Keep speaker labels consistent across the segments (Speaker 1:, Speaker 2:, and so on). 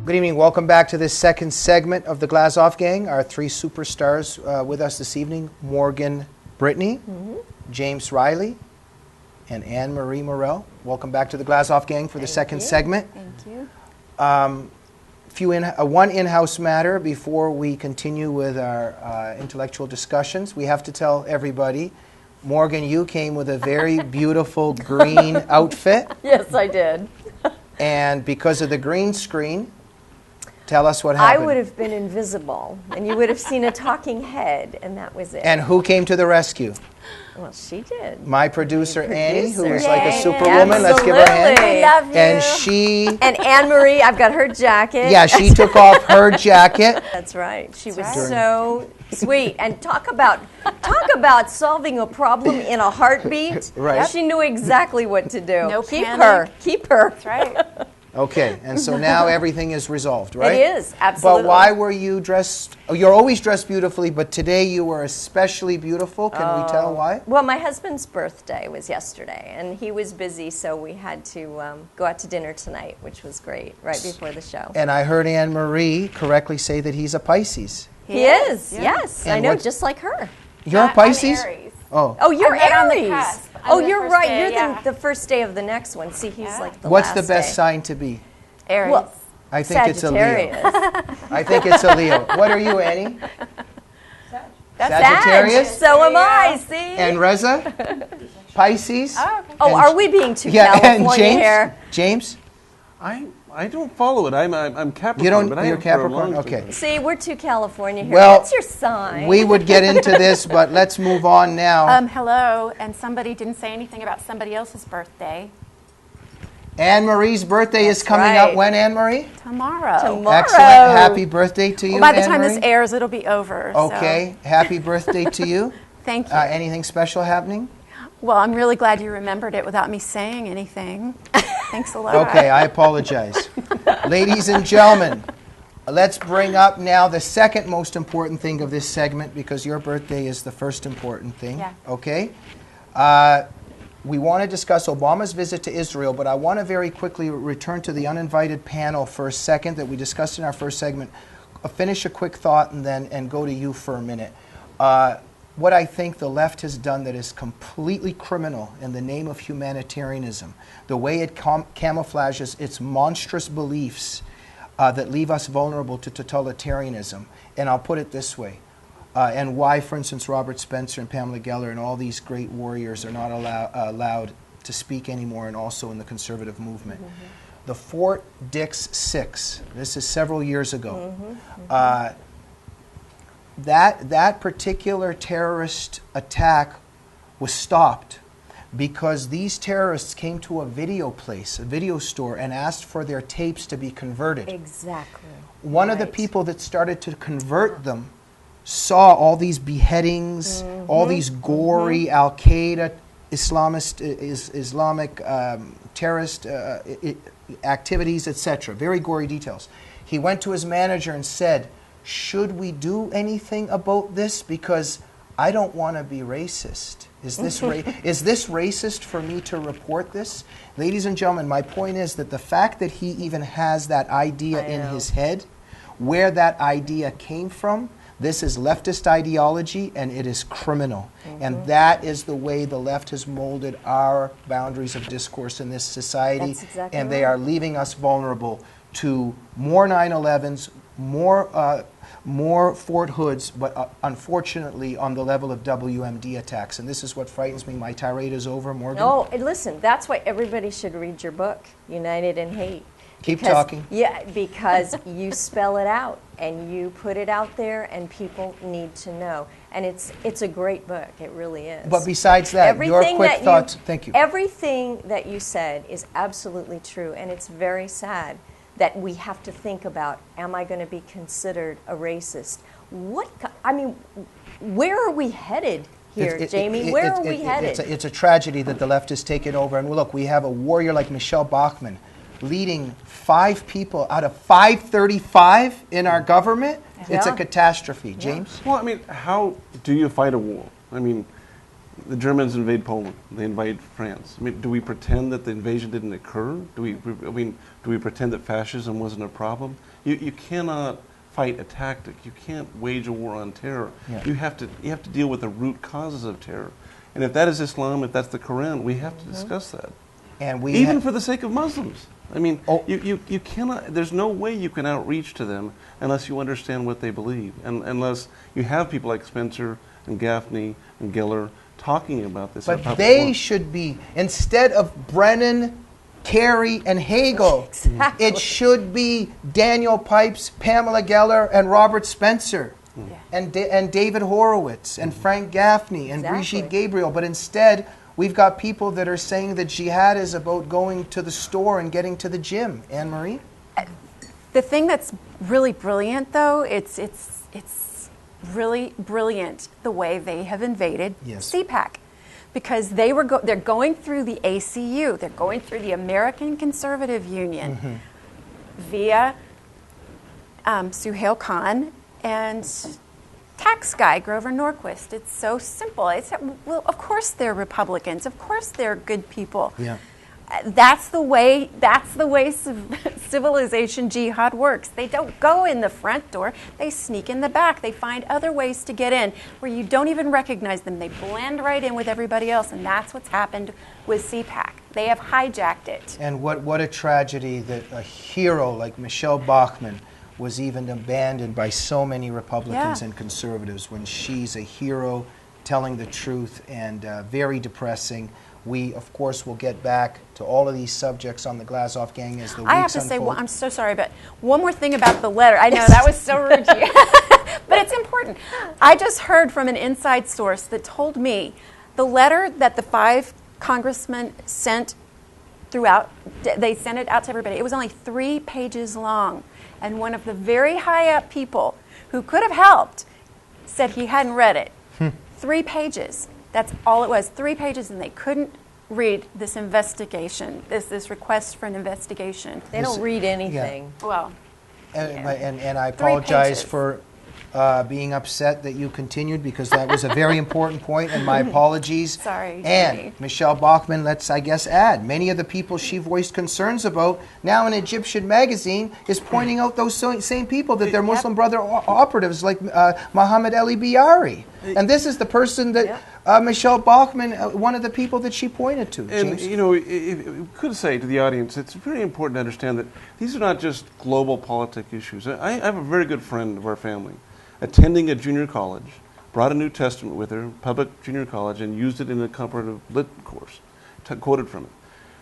Speaker 1: Good evening. Welcome back to this second segment of the Glazov Gang. Our three superstars with us this evening, Morgan Brittany, James Riley, and Anne-Marie Murrell. Welcome back to the Glazov Gang for the second segment.
Speaker 2: Thank you.
Speaker 1: One in-house matter before we continue with our intellectual discussions. We have to tell everybody, Morgan, you came with a very beautiful green outfit.
Speaker 2: Yes, I did.
Speaker 1: And because of the green screen, tell us what happened.
Speaker 2: I would have been invisible, and you would have seen a talking head, and that was it.
Speaker 1: And who came to the rescue?
Speaker 2: Well, she did.
Speaker 1: My producer, Annie, who is
Speaker 2: Yay.
Speaker 1: like a superwoman. Let's give her a hand.
Speaker 2: Absolutely.
Speaker 3: Love you.
Speaker 1: And she...
Speaker 2: And Anne-Marie, I've got her jacket.
Speaker 1: Yeah, she took off her jacket.
Speaker 2: That's right. She was
Speaker 3: right.
Speaker 2: so sweet. And talk about solving a problem in a heartbeat.
Speaker 1: Right.
Speaker 2: She knew exactly what to do.
Speaker 3: No
Speaker 2: Keep
Speaker 3: panic.
Speaker 2: her. Keep her.
Speaker 3: That's right.
Speaker 1: Okay, and so now everything is resolved, right?
Speaker 2: It is, absolutely.
Speaker 1: But why were you dressed... Oh, you're always dressed beautifully, but today you were especially beautiful. Can we tell why?
Speaker 2: Well, my husband's birthday was yesterday, and he was busy, so we had to go out to dinner tonight, which was great, right before the show.
Speaker 1: And I heard Anne-Marie correctly say that he's a Pisces.
Speaker 2: He is,
Speaker 3: Yeah.
Speaker 2: yes.
Speaker 1: And
Speaker 2: I know,
Speaker 1: what's-
Speaker 2: just like her.
Speaker 1: You're a Pisces?
Speaker 3: I'm Aries.
Speaker 1: Oh.
Speaker 2: Oh, you're
Speaker 3: I'm right on the
Speaker 2: Aries.
Speaker 3: cusp. I'm
Speaker 2: Oh,
Speaker 3: the
Speaker 2: you're
Speaker 3: first
Speaker 2: right.
Speaker 3: day,
Speaker 2: You're
Speaker 3: yeah.
Speaker 2: the first day of the next one. See, he's
Speaker 3: Yeah.
Speaker 2: like the
Speaker 1: What's
Speaker 2: last
Speaker 1: the best
Speaker 2: day.
Speaker 1: sign to be?
Speaker 3: Aries.
Speaker 2: Well,
Speaker 1: I think it's a Leo.
Speaker 2: Sagittarius.
Speaker 1: I think it's a Leo. What are you, Annie?
Speaker 2: That's
Speaker 1: Sagittarius?
Speaker 2: Sag. So am
Speaker 3: There you
Speaker 2: I,
Speaker 3: go.
Speaker 2: see?
Speaker 1: And Reza? Pisces?
Speaker 3: Oh, okay.
Speaker 2: Oh,
Speaker 1: and-
Speaker 2: are we being too
Speaker 1: Yeah, and
Speaker 2: California
Speaker 1: James?
Speaker 2: here?
Speaker 1: James?
Speaker 4: I don't follow it. I'm Capricorn.
Speaker 1: You don't,
Speaker 4: but I
Speaker 1: you're
Speaker 4: am for a
Speaker 1: Capricorn?
Speaker 4: long
Speaker 1: Okay.
Speaker 4: time.
Speaker 2: See, we're too California here.
Speaker 1: Well,
Speaker 2: What's your sign?
Speaker 1: We would get into this, but let's move on now.
Speaker 3: Hello, and somebody didn't say anything about somebody else's birthday.
Speaker 1: Anne-Marie's birthday is
Speaker 2: That's
Speaker 1: coming
Speaker 2: right.
Speaker 1: up when, Anne-Marie?
Speaker 3: Tomorrow.
Speaker 2: Tomorrow.
Speaker 1: Excellent. Happy birthday to you,
Speaker 3: Well, by the time
Speaker 1: Anne-Marie.
Speaker 3: this airs, it'll be over. so
Speaker 1: Okay. Happy birthday to you.
Speaker 3: Thank you.
Speaker 1: Anything special happening?
Speaker 3: Well, I'm really glad you remembered it without me saying anything. Thanks a lot.
Speaker 1: Okay, I apologize. Ladies and gentlemen, let's bring up now the second most important thing of this segment, because your birthday is the first important thing.
Speaker 3: Yeah.
Speaker 1: Okay? We want to discuss Obama's visit to Israel, but I want to very quickly return to the uninvited panel for a second that we discussed in our first segment. Finish a quick thought and go to you for a minute. What I think the left has done that is completely criminal in the name of humanitarianism, the way it camouflages its monstrous beliefs that leave us vulnerable to totalitarianism. And I'll put it this way. And why, for instance, Robert Spencer and Pamela Geller and all these great warriors are not allowed to speak anymore, and also in the conservative movement. The Fort Dix 6, this is several years ago, that particular terrorist attack was stopped because these terrorists came to a video place, a video store, and asked for their tapes to be converted.
Speaker 2: Exactly.
Speaker 1: One of the
Speaker 2: Right.
Speaker 1: people that started to convert them saw all these beheadings, all these gory Al-Qaeda, Islamic terrorist activities, etc. Very gory details. He went to his manager and said, should we do anything about this? Because I don't want to be racist. Is this racist for me to report this? Ladies and gentlemen, my point is that the fact that he even has that idea in his head, where that idea came from, this is leftist ideology, and it is criminal. And that is the way the left has molded our boundaries of discourse in this society.
Speaker 2: That's exactly
Speaker 1: and they
Speaker 2: right.
Speaker 1: are leaving us vulnerable to more 9/11s, more Fort Hoods, but unfortunately on the level of WMD attacks. And this is what frightens me. My tirade is over, Morgan.
Speaker 2: Oh, and listen, that's why everybody should read your book, United in Hate.
Speaker 1: Keep
Speaker 2: Because-
Speaker 1: talking.
Speaker 2: Yeah, because you spell it out and you put it out there, and people need to know. And it's a great book. It really is.
Speaker 1: But besides that, your quick thoughts. Thank you.
Speaker 2: Everything that you said is absolutely true, and it's very sad that we have to think about, am I going to be considered a racist? Where are we headed here, Jamie? Where are we headed?
Speaker 1: It's a tragedy that the left has taken over. And look, we have a warrior like Michelle Bachmann leading 5 people out of 535 in our government. It's a
Speaker 2: Yeah.
Speaker 1: catastrophe. James?
Speaker 4: Well, I mean, how do you fight a war? I mean, the Germans invade Poland. They invade France. I mean, do we pretend that the invasion didn't occur? Do we pretend that fascism wasn't a problem? You cannot fight a tactic. You can't wage a war on terror.
Speaker 1: Yeah.
Speaker 4: You have to deal with the root causes of terror. And if that is Islam, if that's the Quran, we have to discuss that.
Speaker 1: And we
Speaker 4: Even for the sake of Muslims. I mean,
Speaker 1: Oh.
Speaker 4: you cannot, there's no way you can outreach to them unless you understand what they believe. And unless you have people like Spencer and Gaffney and Giller talking about this. in a
Speaker 1: But
Speaker 4: public
Speaker 1: they
Speaker 4: forum.
Speaker 1: should be, instead of Brennan, Carey, and Hagel,
Speaker 2: Exactly.
Speaker 1: it should be Daniel Pipes, Pamela Geller, and Robert Spencer, and David Horowitz, and Frank Gaffney, and
Speaker 2: Exactly.
Speaker 1: Brigitte Gabriel. But instead, we've got people that are saying that jihad is about going to the store and getting to the gym. Anne-Marie?
Speaker 3: The thing that's really brilliant, though, it's really brilliant the way they have invaded
Speaker 1: Yes.
Speaker 3: CPAC, because they're going through the ACU, they're going through the American Conservative Union via Suhail Khan and tax guy Grover Norquist. It's so simple. Well, of course they're Republicans. Of course they're good people.
Speaker 1: Yeah.
Speaker 3: That's the way civilization jihad works. They don't go in the front door. They sneak in the back. They find other ways to get in where you don't even recognize them. They blend right in with everybody else, and that's what's happened with CPAC. They have hijacked it.
Speaker 1: And what a tragedy that a hero like Michelle Bachmann was even abandoned by so many Republicans
Speaker 3: Yeah.
Speaker 1: and conservatives when she's a hero telling the truth, and very depressing. We, of course, will get back to all of these subjects on the Glazov gang as the weeks
Speaker 3: I have to say,
Speaker 1: unfold.
Speaker 3: I'm so sorry, but one more thing about the letter. I know that was so rude to you, but it's important. I just heard from an inside source that told me the letter that the 5 congressmen sent throughout, they sent it out to everybody. It was only 3 pages long, and one of the very high up people who could have helped said he hadn't read it. 3 pages. That's all it was, 3 pages, and they couldn't read this investigation, this request for an investigation.
Speaker 2: They don't read anything.
Speaker 3: Well,
Speaker 1: And I
Speaker 3: 3
Speaker 1: apologize
Speaker 3: pages.
Speaker 1: for being upset that you continued, because that was a very important point, and my apologies.
Speaker 3: Sorry,
Speaker 1: And
Speaker 3: Jenny.
Speaker 1: Michelle Bachmann, let's, I guess, add, many of the people she voiced concerns about, now an Egyptian magazine is pointing out those same people, that they're Muslim brother operatives like Mohammed Ali Biari. And this is the person that Michelle Bachmann, one of the people that she pointed to.
Speaker 4: And,
Speaker 1: James?
Speaker 4: you know, we could say to the audience, it's very important to understand that these are not just global politic issues. I have a very good friend of our family attending a junior college, brought a New Testament with her, public junior college, and used it in a comparative lit course, quoted from it.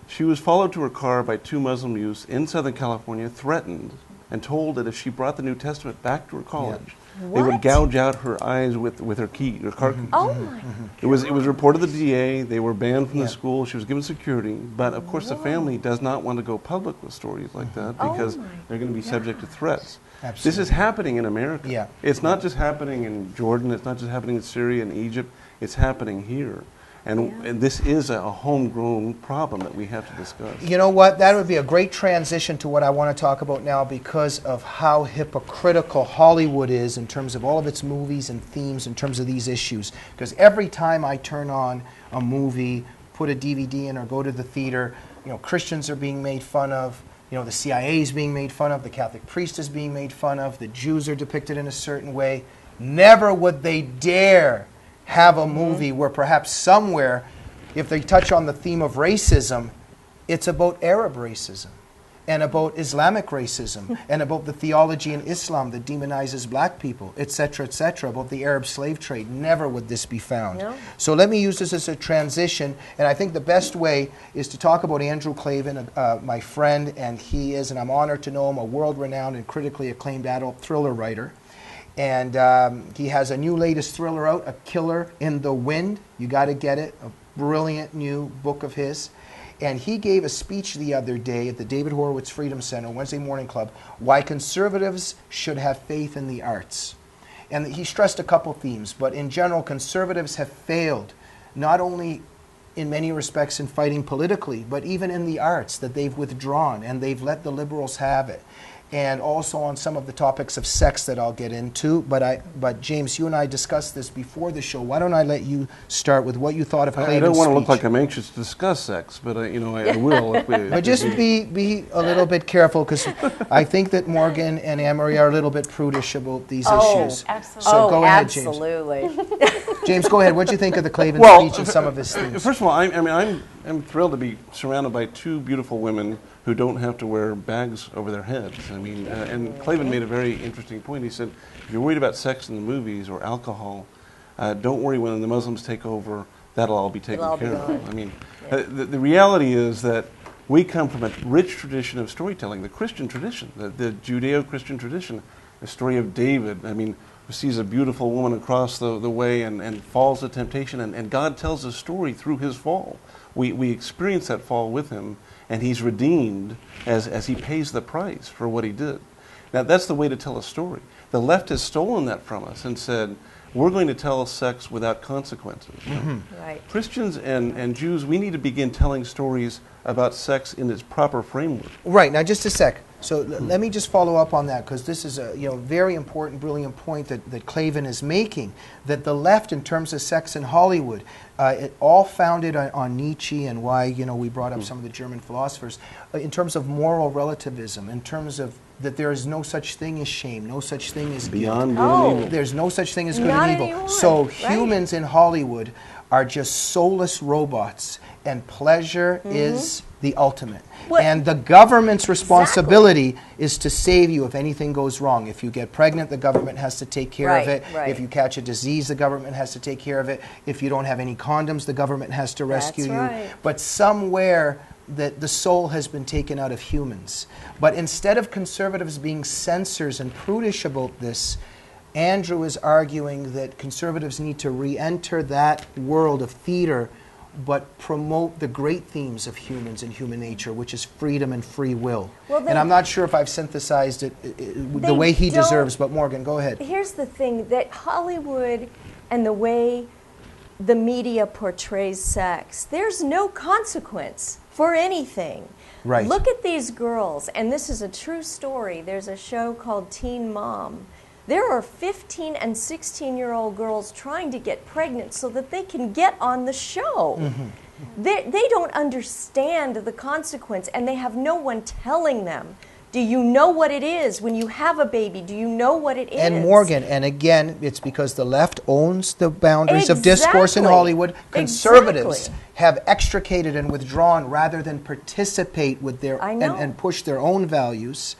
Speaker 4: She was followed to her car by 2 Muslim youths in Southern California, threatened, and told that if she brought the New Testament back to her college, they would
Speaker 2: What?
Speaker 4: gouge out her eyes with her key, her car keys.
Speaker 2: Oh my!
Speaker 4: It was reported to the DA. They were banned from
Speaker 1: Yeah.
Speaker 4: the school. She was given security, but of course the family does not want to go public with stories like that
Speaker 2: Oh
Speaker 4: because
Speaker 2: my
Speaker 4: they're going to be subject to threats. This
Speaker 1: Absolutely.
Speaker 4: is happening in America.
Speaker 1: Yeah.
Speaker 4: It's not just happening in Jordan. It's not just happening in Syria and Egypt. It's happening here, and this is a homegrown problem that we have to discuss.
Speaker 1: You know what? That would be a great transition to what I want to talk about now, because of how hypocritical Hollywood is in terms of all of its movies and themes in terms of these issues. Because every time I turn on a movie, put a DVD in, or go to the theater, Christians are being made fun of. The CIA is being made fun of. The Catholic priest is being made fun of. The Jews are depicted in a certain way. Never would they dare have a movie where perhaps somewhere, if they touch on the theme of racism, it's about Arab racism and about Islamic racism and about the theology in Islam that demonizes black people, etc., about the Arab slave trade. Never would this be found.
Speaker 2: No.
Speaker 1: So let me use this as a transition, and I think the best way is to talk about Andrew Klavan, my friend, and he is, and I'm honored to know him, a world-renowned and critically acclaimed adult thriller writer. And he has a new latest thriller out, A Killer in the Wind. You got to get it. A brilliant new book of his. And he gave a speech the other day at the David Horowitz Freedom Center, Wednesday Morning Club, why conservatives should have faith in the arts. And he stressed a couple themes, but in general, conservatives have failed, not only in many respects in fighting politically, but even in the arts, that they've withdrawn and they've let the liberals have it. and also on some of the topics of sex that I'll get into. But James, you and I discussed this before the show. Why don't I let you start with what you thought of Claven's
Speaker 4: I don't want to look
Speaker 1: speech?
Speaker 4: like I'm anxious to discuss sex, but I will.
Speaker 1: But just be a little bit careful, because I think that Morgan and Anne-Marie are a little bit prudish about these issues.
Speaker 3: Absolutely.
Speaker 1: So go ahead, James.
Speaker 2: Absolutely.
Speaker 1: James, go ahead. What do you think of the Claven speech and some of his things?
Speaker 4: First of all, I'm thrilled to be surrounded by two beautiful women who don't have to wear bags over their heads. I mean, and Klavan made a very interesting point. He said, if you're worried about sex in the movies or alcohol, don't worry, when the Muslims take over, that'll all be taken care of. I mean, the reality is that we come from a rich tradition of storytelling, the Christian tradition, the Judeo-Christian tradition, the story of David. I mean, sees a beautiful woman across the way and falls to temptation, and God tells a story through his fall. We experience that fall with him, and he's redeemed as he pays the price for what he did. Now, that's the way to tell a story. The left has stolen that from us and said, we're going to tell sex without consequences.
Speaker 2: Right.
Speaker 4: Christians and Jews, we need to begin telling stories about sex in its proper framework.
Speaker 1: Right. Now, just a sec. So let me just follow up on that, because this is a very important, brilliant point that Klavan is making, that the left, in terms of sex in Hollywood, it all founded on Nietzsche, and why we brought up some of the German philosophers, in terms of moral relativism, in terms of that there is no such thing as shame, no such thing as
Speaker 4: Beyond
Speaker 1: guilt.
Speaker 4: good and evil.
Speaker 1: There's no such thing as good
Speaker 2: Not
Speaker 1: and evil.
Speaker 2: anymore,
Speaker 1: So
Speaker 2: right?
Speaker 1: humans in Hollywood are just soulless robots, and pleasure is the ultimate.
Speaker 2: What-
Speaker 1: And the government's responsibility is to save you if anything goes wrong. If you get pregnant, the government has to take care of
Speaker 2: Right,
Speaker 1: it.
Speaker 2: right.
Speaker 1: If you catch a disease, the government has to take care of it. If you don't have any condoms, the government has to rescue you.
Speaker 2: right.
Speaker 1: But somewhere that the soul has been taken out of humans. But instead of conservatives being censors and prudish about this, Andrew is arguing that conservatives need to re-enter that world of theater, but promote the great themes of humans and human nature, which is freedom and free will.
Speaker 2: Well,
Speaker 1: And I'm not sure if I've synthesized it the way he
Speaker 2: don't-
Speaker 1: deserves, but Morgan, go ahead.
Speaker 2: Here's the thing, that Hollywood and the way the media portrays sex, there's no consequence for anything.
Speaker 1: Right.
Speaker 2: Look at these girls, and this is a true story. There's a show called Teen Mom. There are 15 and 16-year-old girls trying to get pregnant so that they can get on the show. They don't understand the consequence, and they have no one telling them. Do you know what it is when you have a baby? Do you know what it is?
Speaker 1: And Morgan, and again, it's because the left owns the boundaries of discourse in
Speaker 2: Exactly.
Speaker 1: Hollywood. Conservatives
Speaker 2: Exactly.
Speaker 1: have extricated and withdrawn rather than participate with their
Speaker 2: I know.
Speaker 1: and push their own values.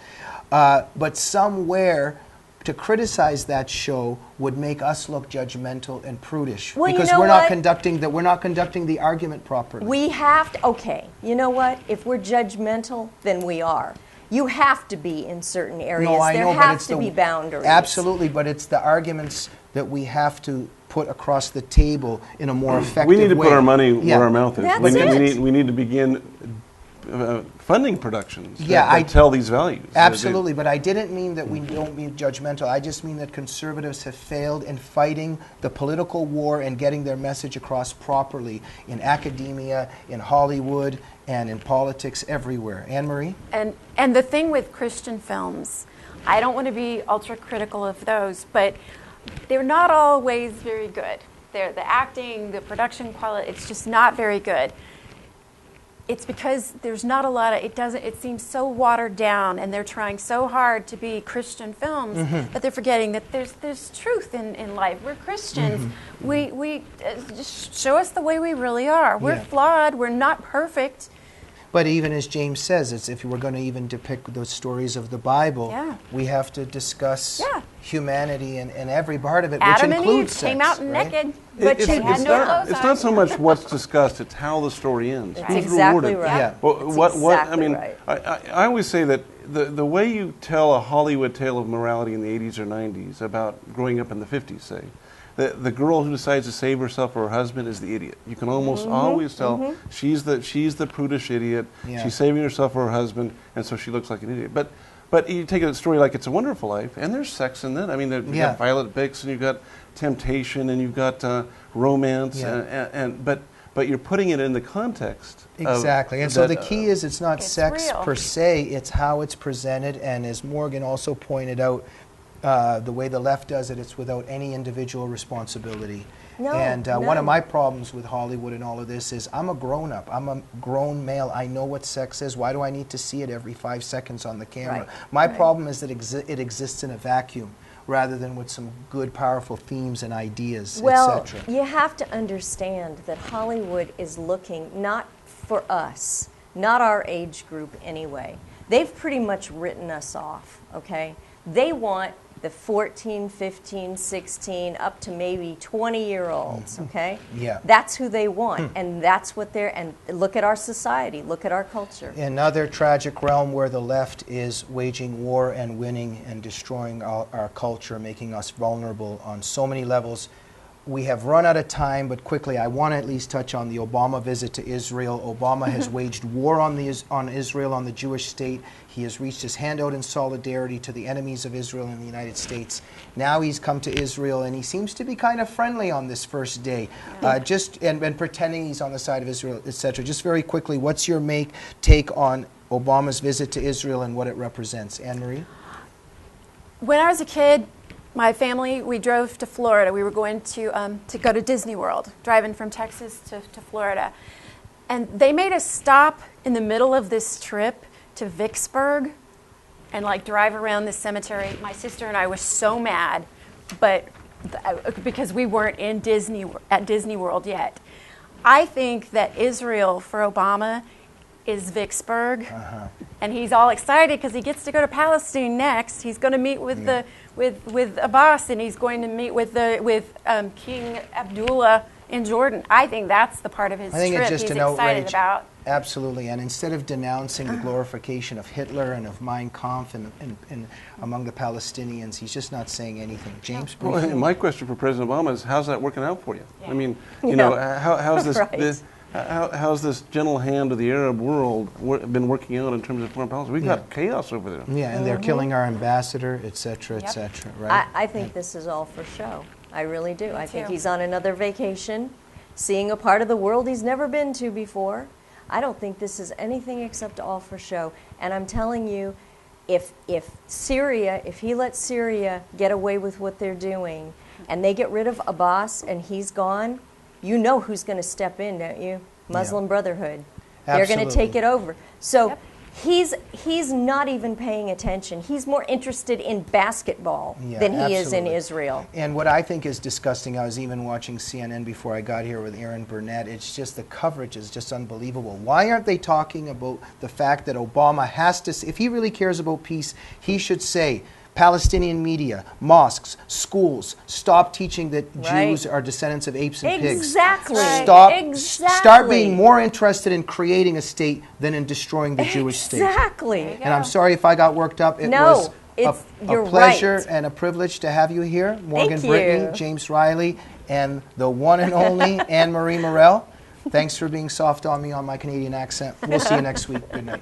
Speaker 1: But somewhere to criticize that show would make us look judgmental and prudish,
Speaker 2: Well, you
Speaker 1: because
Speaker 2: know
Speaker 1: we're not
Speaker 2: what?
Speaker 1: conducting the argument properly.
Speaker 2: We have to, okay, you know what? If we're judgmental, then we are. You have to be in certain areas.
Speaker 1: No, I
Speaker 2: there
Speaker 1: know, but
Speaker 2: have
Speaker 1: it's
Speaker 2: to be boundaries.
Speaker 1: Absolutely, but it's the arguments that we have to put across the table in a more effective way.
Speaker 4: We need to put our money
Speaker 1: Yeah.
Speaker 4: where our mouth is.
Speaker 2: That's
Speaker 4: we
Speaker 2: it.
Speaker 4: need to begin funding productions
Speaker 1: Yeah,
Speaker 4: that tell these values.
Speaker 1: Absolutely, but I didn't mean that we don't be judgmental. I just mean that conservatives have failed in fighting the political war and getting their message across properly in academia, in Hollywood, and in politics everywhere. Anne-Marie?
Speaker 3: And the thing with Christian films, I don't want to be ultra critical of those, but they're not always very good. The acting, the production quality, it's just not very good. It's because there's not a lot of, it seems so watered down, and they're trying so hard to be Christian films that they're forgetting that there's truth in life. We're Christians. We just show us the way we really are. We're flawed. We're not perfect.
Speaker 1: But even as James says, it's if we're going to even depict those stories of the Bible, we have to discuss humanity and every part of it,
Speaker 3: Adam
Speaker 1: which
Speaker 3: and
Speaker 1: includes
Speaker 3: Eve
Speaker 1: sex.
Speaker 3: came out
Speaker 1: right?
Speaker 3: naked, but she had no clothes
Speaker 4: It's
Speaker 3: on.
Speaker 4: not so much what's discussed; it's how the story ends.
Speaker 2: That's
Speaker 4: Who's
Speaker 2: exactly
Speaker 4: rewarded?
Speaker 2: right.
Speaker 1: Yeah.
Speaker 4: Well,
Speaker 2: That's
Speaker 4: what I
Speaker 2: exactly
Speaker 4: mean,
Speaker 2: right.
Speaker 4: I always say that the way you tell a Hollywood tale of morality in the 80s or 90s about growing up in the 50s, say, the girl who decides to save herself or her husband is the idiot. You can almost always tell she's the prudish idiot.
Speaker 1: Yeah.
Speaker 4: She's saving herself or her husband, and so she looks like an idiot. But you take a story like It's a Wonderful Life, and there's sex in it. I mean, you've got Violet Bix, and you've got temptation, and you've got romance,
Speaker 1: Yeah.
Speaker 4: but but you're putting it in the context.
Speaker 1: Exactly. And so the key is it's not
Speaker 3: It's
Speaker 1: sex
Speaker 3: real.
Speaker 1: per se, it's how it's presented. And as Morgan also pointed out, the way the left does it, it's without any individual responsibility.
Speaker 2: No,
Speaker 1: And one of
Speaker 2: none.
Speaker 1: my problems with Hollywood and all of this is I'm a grown-up. I'm a grown male. I know what sex is. Why do I need to see it every 5 seconds on the camera?
Speaker 2: Right.
Speaker 1: My
Speaker 2: Right.
Speaker 1: problem is that it exists in a vacuum rather than with some good, powerful themes and ideas,
Speaker 2: Well,
Speaker 1: etc.
Speaker 2: you have to understand that Hollywood is looking not for us, not our age group anyway. They've pretty much written us off, okay? They want the 14, 15, 16, up to maybe 20-year-olds, okay?
Speaker 1: Yeah.
Speaker 2: That's who they want, and that's what they're, and look at our society, look at our culture.
Speaker 1: Another tragic realm where the left is waging war and winning and destroying our culture, making us vulnerable on so many levels. We have run out of time, but quickly, I want to at least touch on the Obama visit to Israel. Obama has waged war on Israel, on the Jewish state. He has reached his hand out in solidarity to the enemies of Israel in the United States. Now he's come to Israel, and he seems to be kind of friendly on this first day, and pretending he's on the side of Israel, etc. Just very quickly, what's your take on Obama's visit to Israel and what it represents? Anne-Marie?
Speaker 3: When I was a kid, my family, we drove to Florida. We were going to go to Disney World, driving from Texas to Florida. And they made us stop in the middle of this trip to Vicksburg and like drive around this cemetery. My sister and I were so mad, but because we weren't at Disney World yet. I think that Israel for Obama is Vicksburg, and he's all excited because he gets to go to Palestine next. He's going to meet with with Abbas, and he's going to meet with King Abdullah in Jordan. I think that's the part of his
Speaker 1: I think
Speaker 3: trip
Speaker 1: it's just
Speaker 3: he's
Speaker 1: an
Speaker 3: excited
Speaker 1: outrage.
Speaker 3: about.
Speaker 1: Absolutely, and instead of denouncing the glorification of Hitler and of Mein Kampf and among the Palestinians, he's just not saying anything. James,
Speaker 4: Well,
Speaker 1: briefly?
Speaker 4: my question for President Obama is, how's that working out for you?
Speaker 3: Yeah.
Speaker 4: I mean,
Speaker 2: Yeah.
Speaker 4: you know, how's this,
Speaker 2: Right.
Speaker 4: how's this gentle hand of the Arab world been working out in terms of foreign policy? We've got chaos over there.
Speaker 1: Yeah, and they're killing our ambassador, etc., etc., right?
Speaker 2: I think this is all for show. I really do. I think
Speaker 3: too.
Speaker 2: he's on another vacation, seeing a part of the world he's never been to before. I don't think this is anything except all for show. And I'm telling you, if he lets Syria get away with what they're doing, and they get rid of Abbas and he's gone, you know who's going to step in, don't you? Muslim Brotherhood. They're going to
Speaker 1: Absolutely.
Speaker 2: take it over. So
Speaker 3: Yep.
Speaker 2: he's not even paying attention. He's more interested in basketball
Speaker 1: Yeah,
Speaker 2: than he is in
Speaker 1: absolutely.
Speaker 2: Israel.
Speaker 1: And what I think is disgusting, I was even watching CNN before I got here with Aaron Burnett, it's just the coverage is just unbelievable. Why aren't they talking about the fact that Obama has to, if he really cares about peace, he should say, Palestinian media, mosques, schools, stop teaching that
Speaker 2: Right.
Speaker 1: Jews are descendants of apes and pigs.
Speaker 2: Exactly.
Speaker 1: Start being more interested in creating a state than in destroying the Jewish state.
Speaker 2: Exactly.
Speaker 1: And I'm sorry if I got worked up. It
Speaker 2: No,
Speaker 1: was
Speaker 2: it's-
Speaker 1: a
Speaker 2: you're
Speaker 1: pleasure
Speaker 2: right.
Speaker 1: and a privilege to have you here. Morgan
Speaker 2: Thank
Speaker 1: Brittany,
Speaker 2: you.
Speaker 1: James Riley, and the one and only Anne-Marie Murrell. Thanks for being soft on me on my Canadian accent. We'll see you next week. Good night.